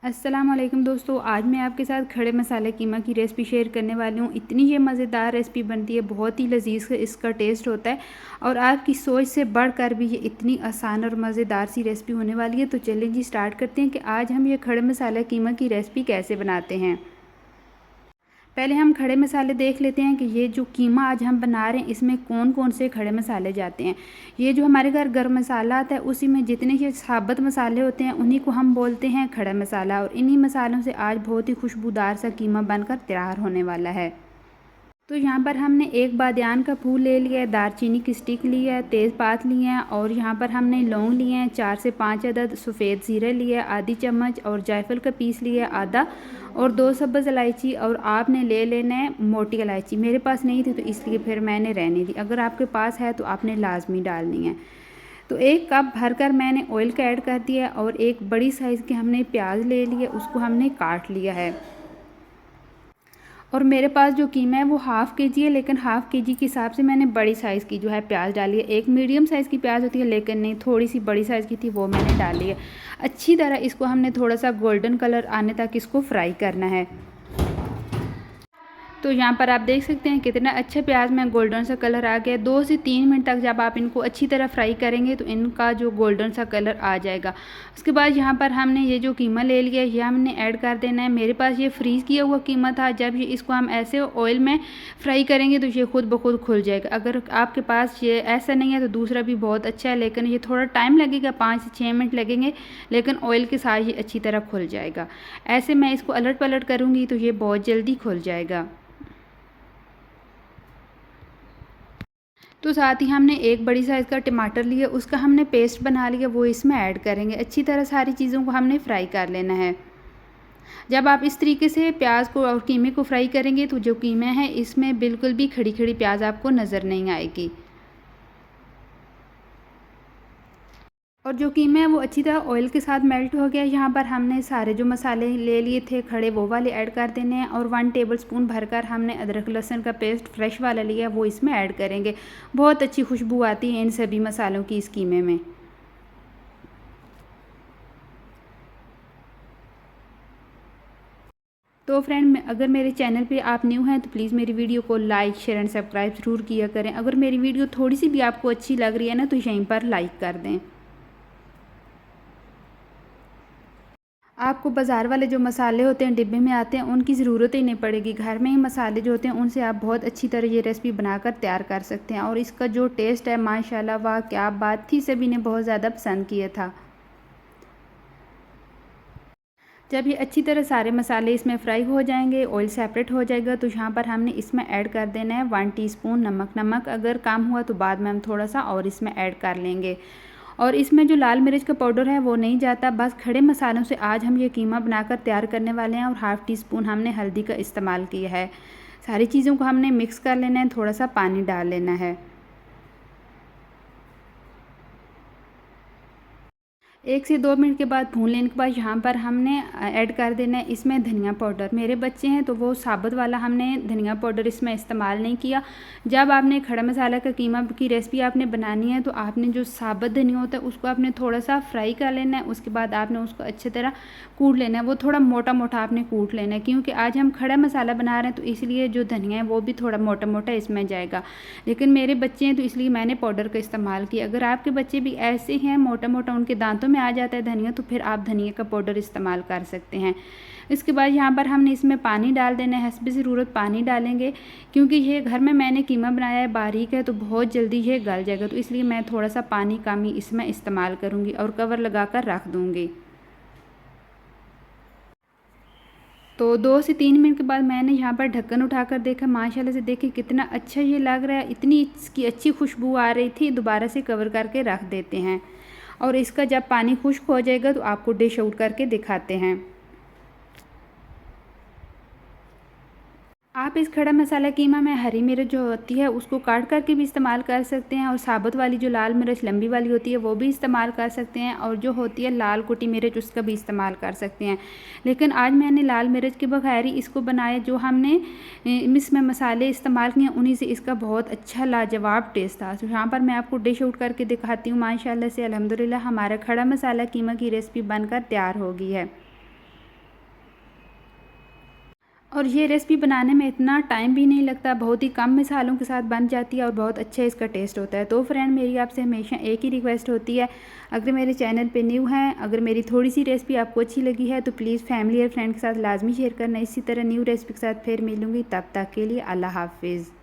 अस्सलाम वालेकुम दोस्तों, आज मैं आपके साथ खड़े मसाले कीमा की रेसिपी शेयर करने वाली हूँ। इतनी ये मज़ेदार रेसिपी बनती है, बहुत ही लजीज इसका टेस्ट होता है और आपकी सोच से बढ़कर भी ये इतनी आसान और मज़ेदार सी रेसिपी होने वाली है। तो चलिए जी स्टार्ट करते हैं कि आज हम ये खड़े मसाला कीमा की रेसिपी कैसे बनाते हैं। पहले हम खड़े मसाले देख लेते हैं कि ये जो कीमा आज हम बना रहे हैं इसमें कौन कौन से खड़े मसाले जाते हैं। ये जो हमारे घर गरम मसाला आता है उसी में जितने ये साबुत मसाले होते हैं उन्हीं को हम बोलते हैं खड़ा मसाला, और इन्हीं मसालों से आज बहुत ही खुशबूदार सा कीमा बनकर तैयार होने वाला है। तो यहाँ पर हमने एक बादियान का फूल ले लिया है, दालचीनी की स्टिक ली है, तेज़पात लिए हैं और यहाँ पर हमने लौंग लिए हैं 4 से 5 अदद, सफ़ेद ज़ीरा लिया है आधी चम्मच और जायफल का पीस लिया है आधा, और 2 सब्ज़ इलायची, और आपने ले लेना है मोटी इलायची। मेरे पास नहीं थी तो इसलिए फिर मैंने रहने दी, अगर आपके पास है तो आपने लाजमी डालनी है। तो 1 कप भरकर मैंने ऑयल का ऐड कर दिया और एक बड़ी साइज़ के हमने प्याज ले लिया, उसको हमने काट लिया है। और मेरे पास जो कीमा है वो हाफ़ के जी है, लेकिन हाफ़ के जी के हिसाब से मैंने बड़ी साइज़ की जो है प्याज डाली है। एक मीडियम साइज़ की प्याज होती है लेकिन नहीं, थोड़ी सी बड़ी साइज़ की थी वो मैंने डाली है। अच्छी तरह इसको हमने थोड़ा सा गोल्डन कलर आने तक इसको फ्राई करना है। तो यहाँ पर आप देख सकते हैं कितना अच्छा प्याज में गोल्डन सा कलर आ गया। 2 से 3 मिनट तक जब आप इनको अच्छी तरह फ्राई करेंगे तो इनका जो गोल्डन सा कलर आ जाएगा। उसके बाद यहाँ पर हमने ये जो कीमा ले लिया है ये हमने ऐड कर देना है। मेरे पास ये फ्रीज़ किया हुआ कीमा था, जब ये इसको हम ऐसे ऑयल में फ्राई करेंगे तो ये खुद ब खुद खुल जाएगा। अगर आपके पास ये ऐसा नहीं है तो दूसरा भी बहुत अच्छा है, लेकिन ये थोड़ा टाइम लगेगा, 5 से 6 मिनट लगेंगे, लेकिन ऑयल के साथ ये अच्छी तरह खुल जाएगा। ऐसे मैं इसको अलट पलट करूँगी तो ये बहुत जल्दी खुल जाएगा। तो साथ ही हमने एक बड़ी साइज़ का टमाटर लिया, उसका हमने पेस्ट बना लिया, वो इसमें ऐड करेंगे। अच्छी तरह सारी चीज़ों को हमने फ्राई कर लेना है। जब आप इस तरीके से प्याज को और कीमे को फ्राई करेंगे तो जो कीमा है इसमें बिल्कुल भी खड़ी खड़ी प्याज आपको नज़र नहीं आएगी। और जो कीमा है वो अच्छी तरह ऑयल के साथ मेल्ट हो गया। यहाँ पर हमने सारे जो मसाले ले लिए थे खड़े वो वाले ऐड कर देने हैं, और 1 टेबलस्पून भरकर हमने अदरक लहसुन का पेस्ट फ्रेश वाला लिया वो इसमें ऐड करेंगे। बहुत अच्छी खुशबू आती है इन सभी मसालों की इस कीमे में। तो फ्रेंड, अगर मेरे चैनल पे आप न्यू हैं तो प्लीज़ मेरी वीडियो को लाइक शेयर एंड सब्सक्राइब ज़रूर किया करें। अगर मेरी वीडियो थोड़ी सी भी आपको अच्छी लग रही है ना तो यहीं पर लाइक कर दें। आपको बाज़ार वाले जो मसाले होते हैं डिब्बे में आते हैं उनकी ज़रूरत ही नहीं पड़ेगी। घर में ही मसाले जो होते हैं उनसे आप बहुत अच्छी तरह ये रेसिपी बनाकर तैयार कर सकते हैं, और इसका जो टेस्ट है माशाल्लाह वाह क्या बात थी, सभी ने बहुत ज़्यादा पसंद किया था। जब ये अच्छी तरह सारे मसाले इसमें फ्राई हो जाएंगे, ऑयल सेपरेट हो जाएगा, तो यहाँ पर हमने इसमें ऐड कर देना है 1 टीस्पून नमक। नमक अगर कम हुआ तो बाद में हम थोड़ा सा और इसमें ऐड कर लेंगे। और इसमें जो लाल मिर्च का पाउडर है वो नहीं जाता, बस खड़े मसालों से आज हम ये कीमा बनाकर तैयार करने वाले हैं। और हाफ़ टी स्पून हमने हल्दी का इस्तेमाल किया है। सारी चीज़ों को हमने मिक्स कर लेना है, थोड़ा सा पानी डाल लेना है। 1 से 2 मिनट के बाद भून लेने के बाद यहाँ पर हमने ऐड कर देना है इसमें धनिया पाउडर। मेरे बच्चे हैं तो वो साबुत वाला हमने धनिया पाउडर इसमें इस्तेमाल नहीं किया। जब आपने खड़ा मसाला का कीमा की रेसिपी आपने बनानी है तो आपने जो साबुत धनिया होता है उसको आपने थोड़ा सा फ्राई कर लेना है। उसके बाद आपने उसको अच्छी तरह कूट लेना है, वो थोड़ा मोटा मोटा आपने कूट लेना है, क्योंकि आज हम खड़ा मसाला बना रहे हैं तो इसलिए जो धनिया है वो भी थोड़ा मोटा मोटा इसमें जाएगा। लेकिन मेरे बच्चे हैं तो इसलिए मैंने पाउडर का इस्तेमाल किया। अगर आपके बच्चे भी ऐसे हैं मोटा मोटा उनके दांतों में आ जाता है धनिया, तो फिर आप धनिया का पाउडर इस्तेमाल कर सकते हैं। इसके बाद यहाँ पर हमने इसमें पानी डाल देना है, हस्बे ज़रूरत पानी डालेंगे, क्योंकि ये घर में मैंने कीमा बनाया है बारीक है तो बहुत जल्दी ये गल जाएगा, तो इसलिए मैं थोड़ा सा पानी कम ही इसमें इस्तेमाल करूँगी और कवर लगा कर रख दूँगी। तो 2 से 3 मिनट के बाद मैंने यहाँ पर ढक्कन उठाकर देखा, माशाल्लाह से देखिए कितना अच्छा ये लग रहा है, इतनी इसकी अच्छी खुशबू आ रही थी। दोबारा से कवर करके रख देते हैं, और इसका जब पानी खुश्क हो जाएगा तो आपको डिश आउट करके दिखाते हैं। आप इस खड़ा मसाला कीमा में हरी मिर्च जो होती है उसको काट करके भी इस्तेमाल कर सकते हैं, और साबुत वाली जो लाल मिर्च लंबी वाली होती है वो भी इस्तेमाल कर सकते हैं, और जो होती है लाल कुटी मिर्च उसका भी इस्तेमाल कर सकते हैं। लेकिन आज मैंने लाल मिर्च के बगैर ही इसको बनाया। जो हमने इसमें मसाले इस्तेमाल किए उन्हीं से इसका बहुत अच्छा लाजवाब टेस्ट था। तो यहाँ पर मैं आपको डिश आउट करके दिखाती हूँ। माशाल्लाह से अल्हम्दुलिल्लाह हमारा खड़ा मसाला कीमा की रेसिपी बनकर तैयार हो गई है। और ये रेसिपी बनाने में इतना टाइम भी नहीं लगता, बहुत ही कम मसालों के साथ बन जाती है और बहुत अच्छा इसका टेस्ट होता है। तो फ्रेंड, मेरी आपसे हमेशा एक ही रिक्वेस्ट होती है, अगर मेरे चैनल पे न्यू हैं, अगर मेरी थोड़ी सी रेसिपी आपको अच्छी लगी है तो प्लीज़ फैमिली और फ्रेंड के साथ लाजमी शेयर करना। इसी तरह न्यू रेसिपी के साथ फिर मिलूँगी, तब तक के लिए अल्लाह हाफिज़।